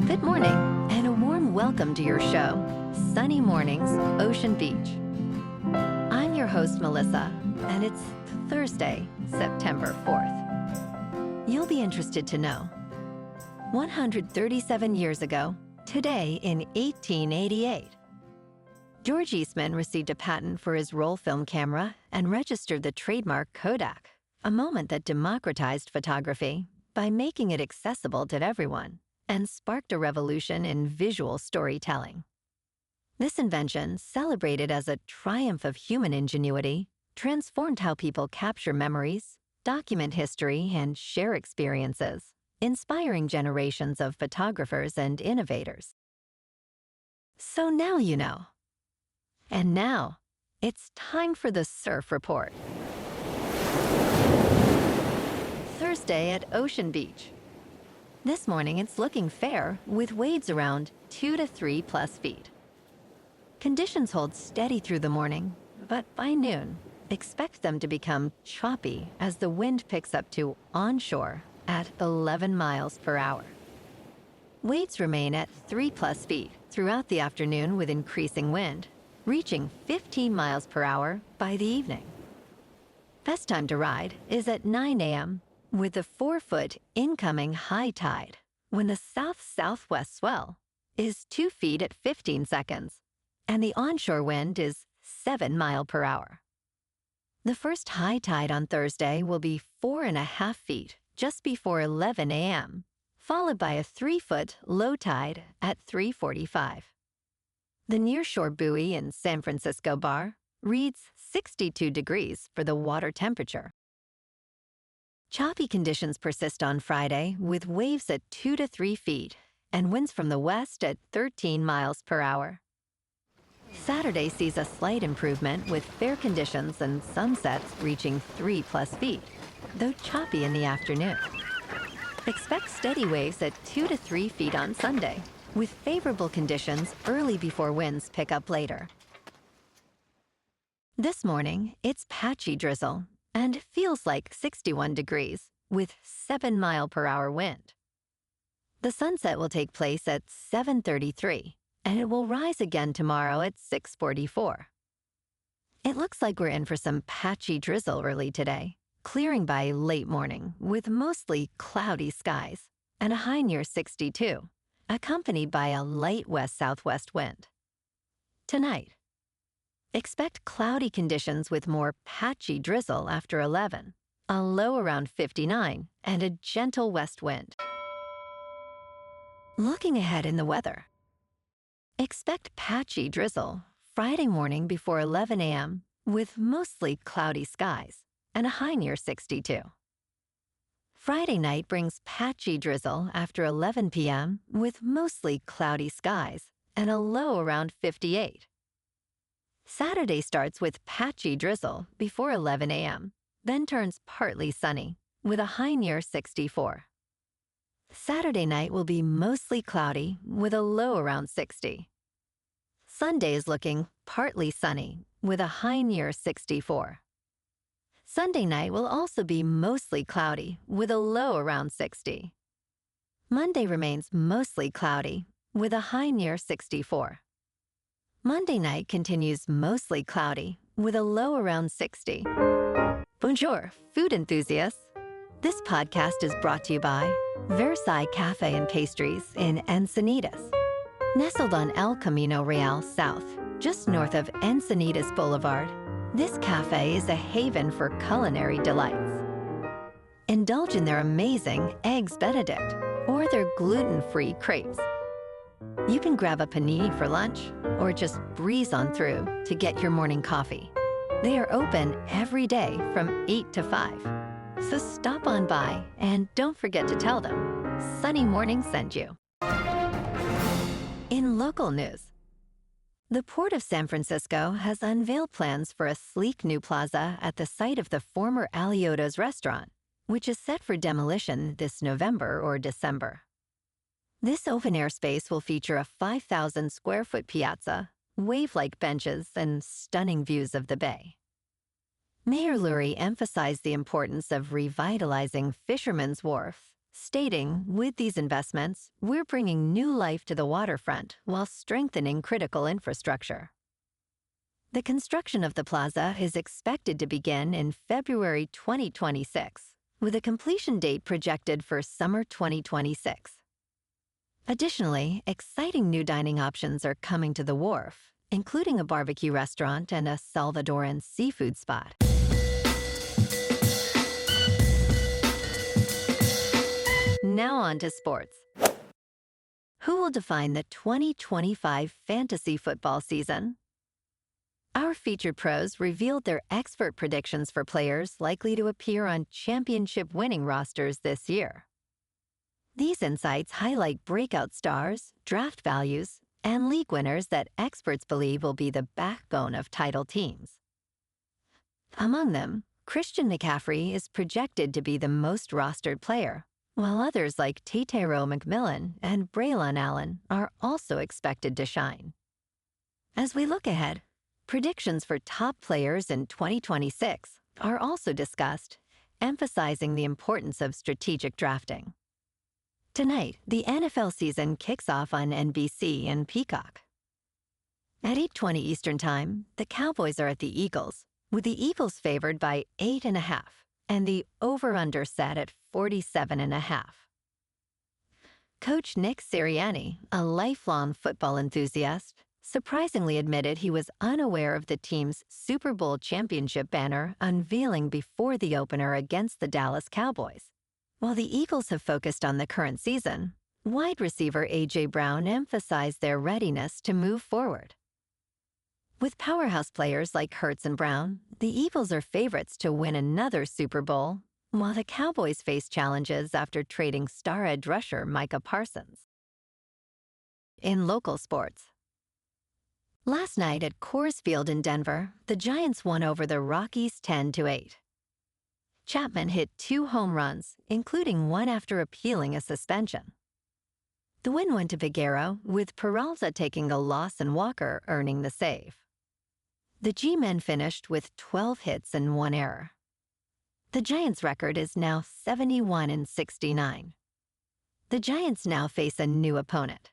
Good morning, and a warm welcome to your show, Sunny Mornings, Ocean Beach. I'm your host, Melissa, and it's Thursday, September 4th. You'll be interested to know, 137 years ago, today in 1888, George Eastman received a patent for his roll film camera and registered the trademark Kodak, a moment that democratized photography by making it accessible to everyone and sparked a revolution in visual storytelling. This invention, celebrated as a triumph of human ingenuity, transformed how people capture memories, document history, and share experiences, inspiring generations of photographers and innovators. So now you know. And now, it's time for the Surf Report. Thursday at Ocean Beach. This morning it's looking fair with waves around 2 to 3 plus feet. Conditions hold steady through the morning, but by noon, expect them to become choppy as the wind picks up to onshore at 11 miles per hour. Waves remain at 3 plus feet throughout the afternoon with increasing wind, reaching 15 miles per hour by the evening. Best time to ride is at 9 a.m. with the 4-foot incoming high tide when the south-southwest swell is 2 feet at 15 seconds and the onshore wind is 7 miles per hour. The first high tide on Thursday will be 4.5 feet just before 11 a.m., followed by a 3-foot low tide at 3:45. The nearshore buoy in San Francisco Bar reads 62 degrees for the water temperature. Choppy conditions persist on Friday with waves at 2 to 3 feet and winds from the west at 13 miles per hour. Saturday sees a slight improvement with fair conditions and sunsets reaching 3 plus feet, though choppy in the afternoon. Expect steady waves at 2 to 3 feet on Sunday, with favorable conditions early before winds pick up later. This morning, it's patchy drizzle and feels like 61 degrees with 7 mile per hour wind. The sunset will take place at 7:33, and it will rise again tomorrow at 6:44. It looks like we're in for some patchy drizzle early today, clearing by late morning with mostly cloudy skies and a high near 62. Accompanied by a light west-southwest wind. Tonight, expect cloudy conditions with more patchy drizzle after 11, a low around 59, and a gentle west wind. Looking ahead in the weather, expect patchy drizzle Friday morning before 11 a.m. with mostly cloudy skies and a high near 62. Friday night brings patchy drizzle after 11 p.m. with mostly cloudy skies and a low around 58. Saturday starts with patchy drizzle before 11 a.m., then turns partly sunny with a high near 64. Saturday night will be mostly cloudy with a low around 60. Sunday is looking partly sunny with a high near 64. Sunday night will also be mostly cloudy with a low around 60. Monday remains mostly cloudy with a high near 64. Monday night continues mostly cloudy with a low around 60. Bonjour, food enthusiasts. This podcast is brought to you by Versailles Cafe and Pastries in Encinitas. Nestled on El Camino Real South, just north of Encinitas Boulevard, this cafe is a haven for culinary delights. Indulge in their amazing Eggs Benedict or their gluten-free crepes. You can grab a panini for lunch or just breeze on through to get your morning coffee. They are open every day from 8 to 5. So stop on by and don't forget to tell them Sunny Morning sent you. In local news, the Port of San Francisco has unveiled plans for a sleek new plaza at the site of the former Alioto's restaurant, which is set for demolition this November or December. This open-air space will feature a 5,000-square-foot piazza, wave-like benches, and stunning views of the bay. Mayor Lurie emphasized the importance of revitalizing Fisherman's Wharf stating, "With these investments, we're bringing new life to the waterfront while strengthening critical infrastructure." The construction of the plaza is expected to begin in February 2026, with a completion date projected for summer 2026. Additionally, exciting new dining options are coming to the wharf, including a barbecue restaurant and a Salvadoran seafood spot. Now on to sports. Who will define the 2025 fantasy football season? Our featured pros revealed their expert predictions for players likely to appear on championship-winning rosters this year. These insights highlight breakout stars, draft values, and league winners that experts believe will be the backbone of title teams. Among them, Christian McCaffrey is projected to be the most rostered player, while others like Tatero McMillan and Braylon Allen are also expected to shine. As we look ahead, predictions for top players in 2026 are also discussed, emphasizing the importance of strategic drafting. Tonight, the NFL season kicks off on NBC and Peacock. At 8:20 Eastern Time, the Cowboys are at the Eagles, with the Eagles favored by 8.5 and the over-under set at 47.5. Coach Nick Sirianni, a lifelong football enthusiast, surprisingly admitted he was unaware of the team's Super Bowl championship banner unveiling before the opener against the Dallas Cowboys. While the Eagles have focused on the current season, wide receiver A.J. Brown emphasized their readiness to move forward. With powerhouse players like Hurts and Brown, the Eagles are favorites to win another Super Bowl, while the Cowboys face challenges after trading star edge rusher Micah Parsons. In local sports, last night at Coors Field in Denver, the Giants won over the Rockies 10-8. Chapman hit 2 home runs, including one after appealing a suspension. The win went to Figueroa, with Peralta taking a loss and Walker earning the save. The G-men finished with 12 hits and 1 error. The Giants' record is now 71-69. The Giants now face a new opponent.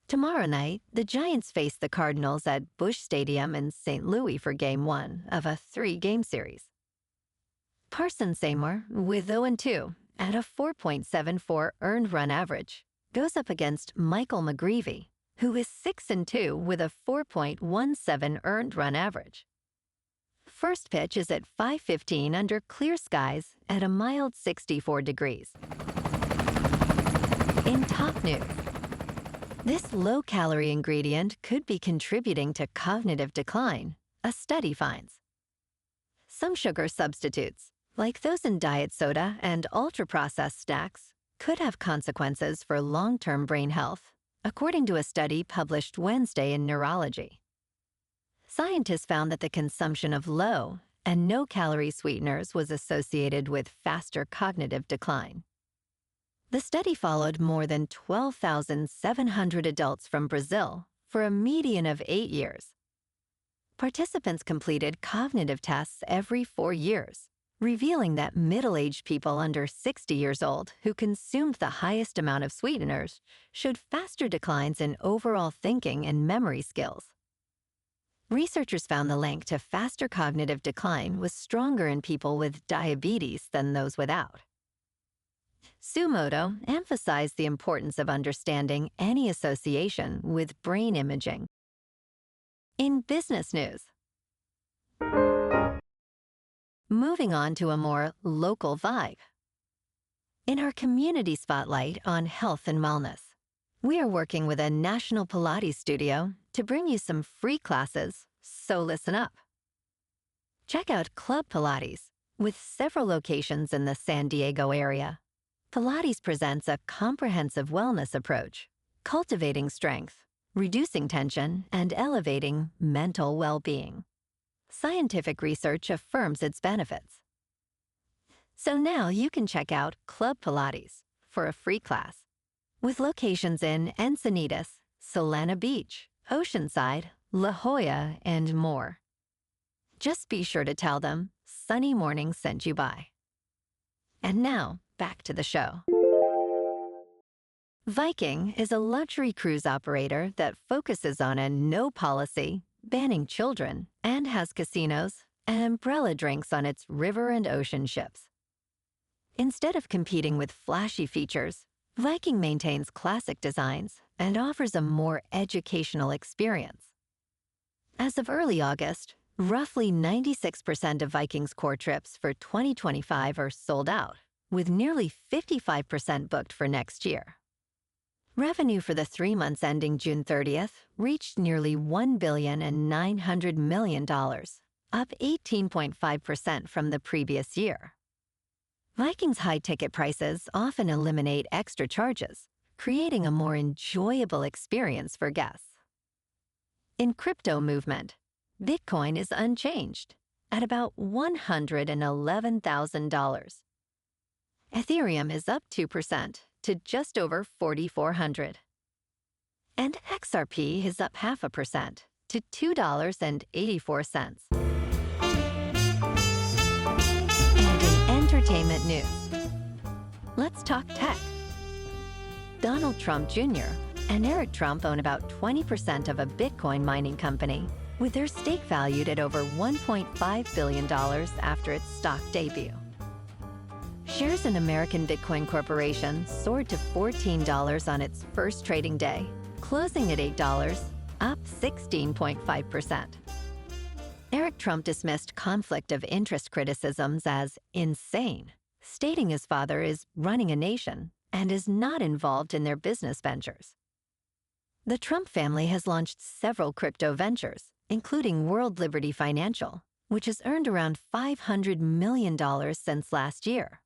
Tomorrow night, the Giants face the Cardinals at Busch Stadium in St. Louis for Game 1 of a 3-game series. Parson Seymour, with 0-2 at a 4.74 earned run average, goes up against Michael McGreevy, who is 6-2 with a 4.17 earned run average. First pitch is at 5:15 under clear skies at a mild 64 degrees. In top news, this low-calorie ingredient could be contributing to cognitive decline, a study finds. Some sugar substitutes, like those in diet soda and ultra-processed snacks, could have consequences for long-term brain health, according to a study published Wednesday in Neurology. Scientists found that the consumption of low and no-calorie sweeteners was associated with faster cognitive decline. The study followed more than 12,700 adults from Brazil for a median of 8 years. Participants completed cognitive tests every 4 years, revealing that middle-aged people under 60 years old who consumed the highest amount of sweeteners showed faster declines in overall thinking and memory skills. Researchers found the link to faster cognitive decline was stronger in people with diabetes than those without. Sumoto emphasized the importance of understanding any association with brain imaging. In business news, moving on to a more local vibe. In our community spotlight on health and wellness, we are working with a national Pilates studio to bring you some free classes, so listen up. Check out Club Pilates, with several locations in the San Diego area. Pilates presents a comprehensive wellness approach, cultivating strength, reducing tension, and elevating mental well-being. Scientific research affirms its benefits. So now you can check out Club Pilates for a free class, with locations in Encinitas, Solana Beach, Oceanside, La Jolla, and more. Just be sure to tell them Sunny Morning sent you by. And now, back to the show. Viking is a luxury cruise operator that focuses on a no policy, banning children, and has casinos and umbrella drinks on its river and ocean ships. Instead of competing with flashy features, Viking maintains classic designs and offers a more educational experience. As of early August, roughly 96% of Viking's core trips for 2025 are sold out, with nearly 55% booked for next year. Revenue for the 3 months ending June 30th reached nearly $1.9 billion, up 18.5% from the previous year. Viking's high-ticket prices often eliminate extra charges, creating a more enjoyable experience for guests. In crypto movement, Bitcoin is unchanged at about $111,000. Ethereum is up 2% to just over 4,400. And XRP is up 0.5% to $2.84. And in entertainment news, let's talk tech. Donald Trump Jr. and Eric Trump own about 20% of a Bitcoin mining company, with their stake valued at over $1.5 billion after its stock debut. Shares in American Bitcoin Corporation soared to $14 on its first trading day, closing at $8, up 16.5%. Eric Trump dismissed conflict of interest criticisms as insane, stating his father is running a nation and is not involved in their business ventures. The Trump family has launched several crypto ventures, including World Liberty Financial, which has earned around $500 million since last year.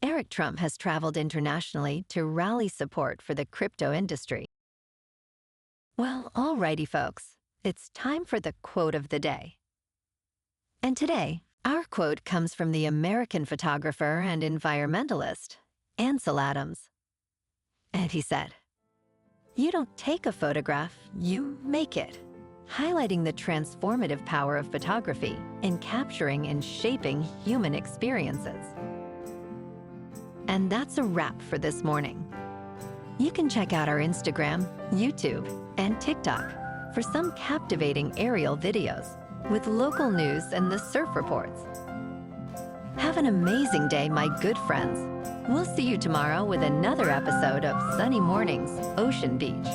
Eric Trump has traveled internationally to rally support for the crypto industry. Well, alrighty, folks, it's time for the quote of the day. And today, our quote comes from the American photographer and environmentalist, Ansel Adams. And he said, "You don't take a photograph, you make it," highlighting the transformative power of photography in capturing and shaping human experiences. And that's a wrap for this morning. You can check out our Instagram, YouTube, and TikTok for some captivating aerial videos with local news and the surf reports. Have an amazing day, my good friends. We'll see you tomorrow with another episode of Sunny Mornings, Ocean Beach.